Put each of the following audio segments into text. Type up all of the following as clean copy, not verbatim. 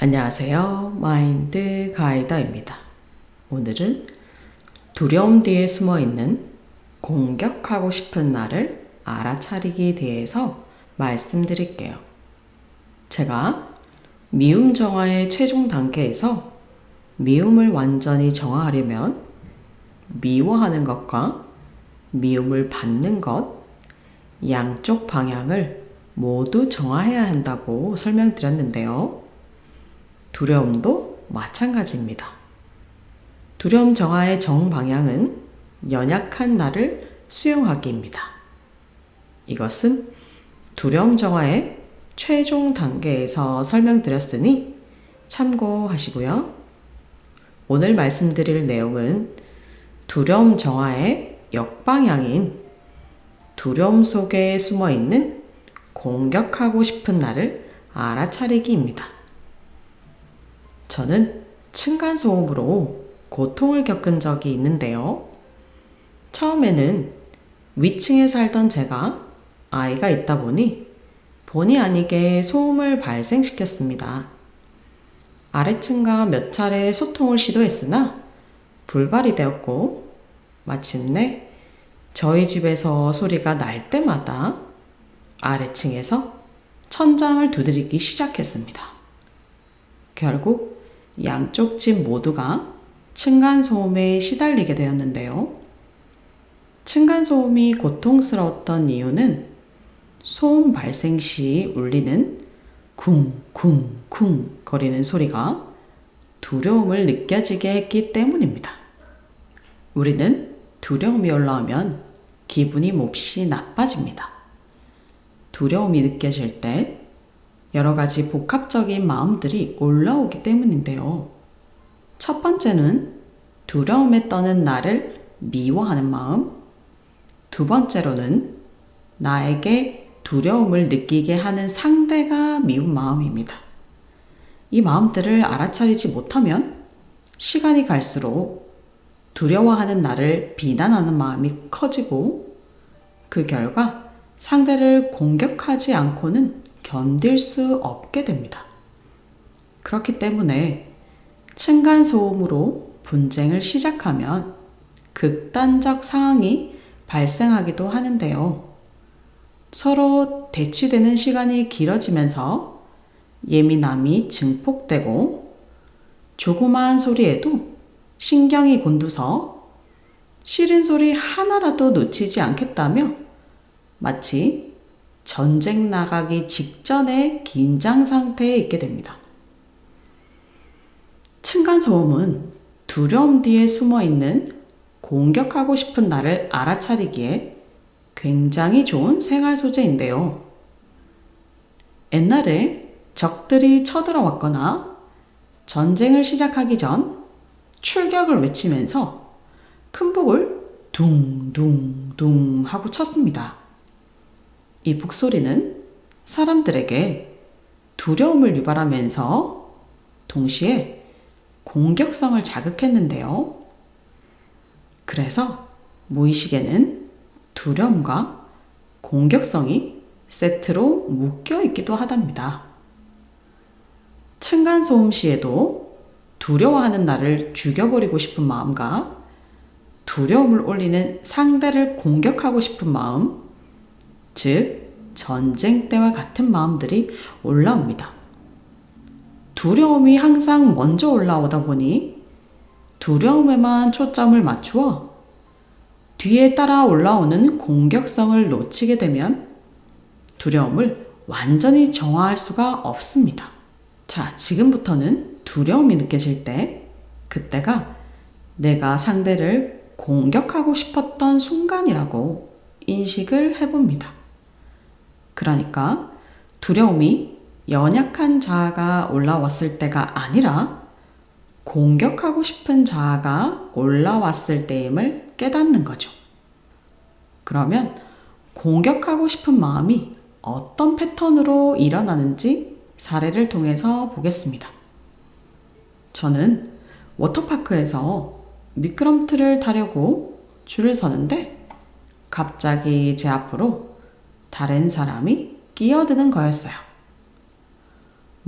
안녕하세요. 마인드 가이더입니다. 오늘은 두려움 뒤에 숨어있는 공격하고 싶은 나를 알아차리기에 대해서 말씀드릴게요. 제가 미움 정화의 최종 단계에서 미움을 완전히 정화하려면 미워하는 것과 미움을 받는 것, 양쪽 방향을 모두 정화해야 한다고 설명드렸는데요. 두려움도 마찬가지입니다. 두려움 정화의 정방향은 연약한 나를 수용하기입니다. 이것은 두려움 정화의 최종 단계에서 설명드렸으니 참고하시고요. 오늘 말씀드릴 내용은 두려움 정화의 역방향인 두려움 속에 숨어있는 공격하고 싶은 나를 알아차리기입니다. 저는 층간소음으로 고통을 겪은 적이 있는데요. 처음에는 위층에 살던 제가 아이가 있다 보니 본의 아니게 소음을 발생시켰습니다. 아래층과 몇 차례 소통을 시도했으나 불발이 되었고 마침내 저희 집에서 소리가 날 때마다 아래층에서 천장을 두드리기 시작했습니다. 결국 양쪽 집 모두가 층간소음에 시달리게 되었는데요. 층간소음이 고통스러웠던 이유는 소음 발생 시 울리는 쿵쿵쿵 거리는 소리가 두려움을 느껴지게 했기 때문입니다. 우리는 두려움이 올라오면 기분이 몹시 나빠집니다. 두려움이 느껴질 때 여러 가지 복합적인 마음들이 올라오기 때문인데요. 첫 번째는 두려움에 떠는 나를 미워하는 마음, 두 번째로는 나에게 두려움을 느끼게 하는 상대가 미운 마음입니다. 이 마음들을 알아차리지 못하면 시간이 갈수록 두려워하는 나를 비난하는 마음이 커지고 그 결과 상대를 공격하지 않고는 견딜 수 없게 됩니다. 그렇기 때문에 층간소음으로 분쟁을 시작하면 극단적 상황이 발생하기도 하는데요. 서로 대치되는 시간이 길어지면서 예민함이 증폭되고 조그마한 소리에도 신경이 곤두서 싫은 소리 하나라도 놓치지 않겠다며 마치 전쟁 나가기 직전의 긴장 상태에 있게 됩니다. 층간소음은 두려움 뒤에 숨어있는 공격하고 싶은 나를 알아차리기에 굉장히 좋은 생활 소재인데요. 옛날에 적들이 쳐들어왔거나 전쟁을 시작하기 전 출격을 외치면서 큰 북을 둥둥둥 하고 쳤습니다. 이 북소리는 사람들에게 두려움을 유발하면서 동시에 공격성을 자극했는데요. 그래서 무의식에는 두려움과 공격성이 세트로 묶여 있기도 하답니다. 층간소음 시에도 두려워하는 나를 죽여버리고 싶은 마음과 두려움을 올리는 상대를 공격하고 싶은 마음, 즉 전쟁 때와 같은 마음들이 올라옵니다. 두려움이 항상 먼저 올라오다 보니 두려움에만 초점을 맞추어 뒤에 따라 올라오는 공격성을 놓치게 되면 두려움을 완전히 정화할 수가 없습니다. 자, 지금부터는 두려움이 느껴질 때 그때가 내가 상대를 공격하고 싶었던 순간이라고 인식을 해봅니다. 그러니까 두려움이 연약한 자아가 올라왔을 때가 아니라 공격하고 싶은 자아가 올라왔을 때임을 깨닫는 거죠. 그러면 공격하고 싶은 마음이 어떤 패턴으로 일어나는지 사례를 통해서 보겠습니다. 저는 워터파크에서 미끄럼틀을 타려고 줄을 서는데 갑자기 제 앞으로 다른 사람이 끼어드는 거였어요.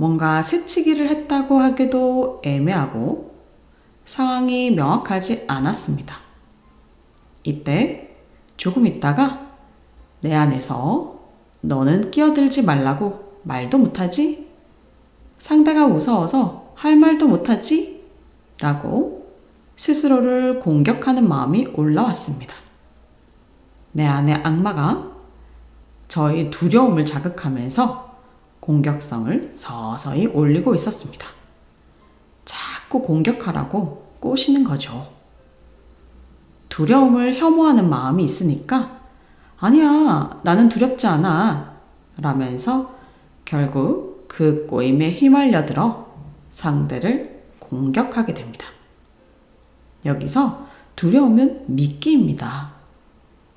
뭔가 새치기를 했다고 하기도 애매하고 상황이 명확하지 않았습니다. 이때 조금 있다가 내 안에서 너는 끼어들지 말라고 말도 못하지? 상대가 무서워서 할 말도 못하지? 라고 스스로를 공격하는 마음이 올라왔습니다. 내 안의 악마가 저의 두려움을 자극하면서 공격성을 서서히 올리고 있었습니다. 자꾸 공격하라고 꼬시는 거죠. 두려움을 혐오하는 마음이 있으니까 아니야, 나는 두렵지 않아 라면서 결국 그 꼬임에 휘말려들어 상대를 공격하게 됩니다. 여기서 두려움은 미끼입니다.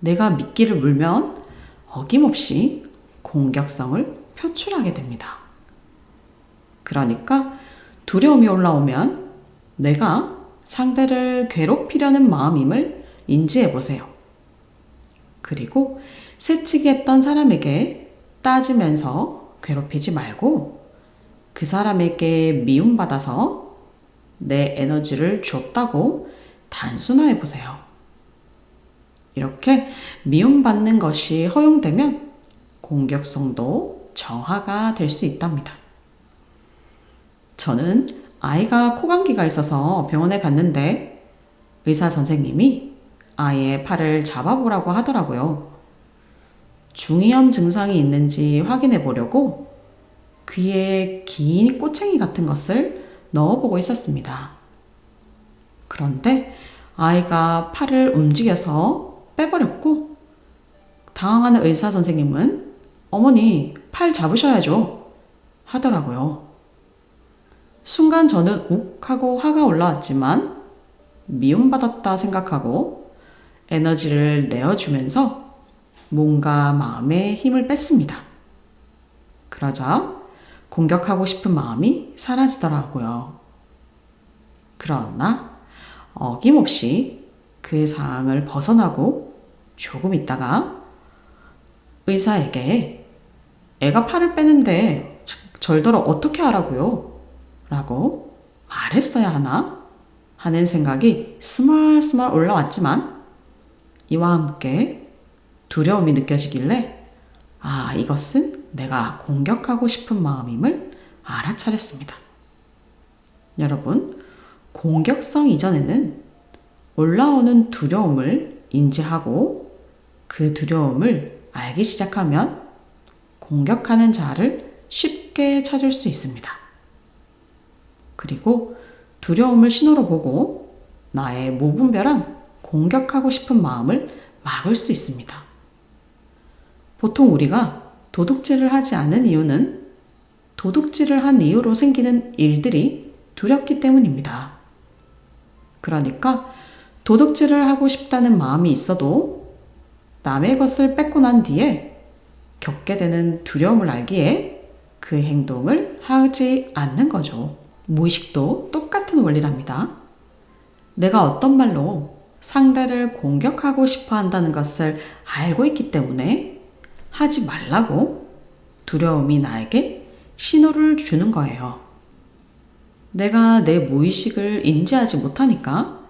내가 미끼를 물면 어김없이 공격성을 표출하게 됩니다. 그러니까 두려움이 올라오면 내가 상대를 괴롭히려는 마음임을 인지해 보세요. 그리고 새치기 했던 사람에게 따지면서 괴롭히지 말고 그 사람에게 미움받아서 내 에너지를 줬다고 단순화해 보세요. 이렇게 미움받는 것이 허용되면 공격성도 정화가 될 수 있답니다. 저는 아이가 코감기가 있어서 병원에 갔는데 의사 선생님이 아이의 팔을 잡아보라고 하더라고요. 중이염 증상이 있는지 확인해 보려고 귀에 긴 꼬챙이 같은 것을 넣어보고 있었습니다. 그런데 아이가 팔을 움직여서 빼버렸고 당황하는 의사 선생님은 어머니 팔 잡으셔야죠 하더라고요. 순간 저는 욱 하고 화가 올라왔지만 미움받았다 생각하고 에너지를 내어주면서 몸과 마음에 힘을 뺐습니다. 그러자 공격하고 싶은 마음이 사라지더라고요. 그러나 어김없이 그 상황을 벗어나고 조금 있다가 의사에게 애가 팔을 빼는데 절더러 어떻게 하라고요? 라고 말했어야 하나? 하는 생각이 스멀스멀 올라왔지만 이와 함께 두려움이 느껴지길래 이것은 내가 공격하고 싶은 마음임을 알아차렸습니다. 여러분, 공격성 이전에는 올라오는 두려움을 인지하고 그 두려움을 알기 시작하면 공격하는 자를 쉽게 찾을 수 있습니다. 그리고 두려움을 신호로 보고 나의 무분별한 공격하고 싶은 마음을 막을 수 있습니다. 보통 우리가 도둑질을 하지 않은 이유는 도둑질을 한 이유로 생기는 일들이 두렵기 때문입니다. 그러니까 도둑질을 하고 싶다는 마음이 있어도 남의 것을 뺏고 난 뒤에 겪게 되는 두려움을 알기에 그 행동을 하지 않는 거죠. 무의식도 똑같은 원리랍니다. 내가 어떤 말로 상대를 공격하고 싶어 한다는 것을 알고 있기 때문에 하지 말라고 두려움이 나에게 신호를 주는 거예요. 내가 내 무의식을 인지하지 못하니까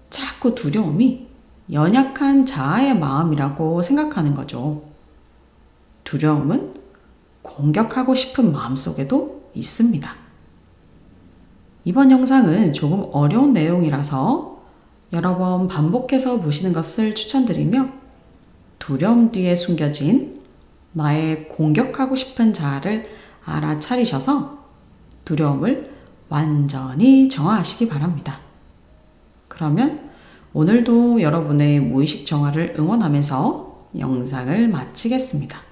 자꾸 두려움이 연약한 자아의 마음이라고 생각하는 거죠. 두려움은 공격하고 싶은 마음 속에도 있습니다. 이번 영상은 조금 어려운 내용이라서 여러 번 반복해서 보시는 것을 추천드리며 두려움 뒤에 숨겨진 나의 공격하고 싶은 자아를 알아차리셔서 두려움을 완전히 정화하시기 바랍니다. 그러면 오늘도 여러분의 무의식 정화를 응원하면서 영상을 마치겠습니다.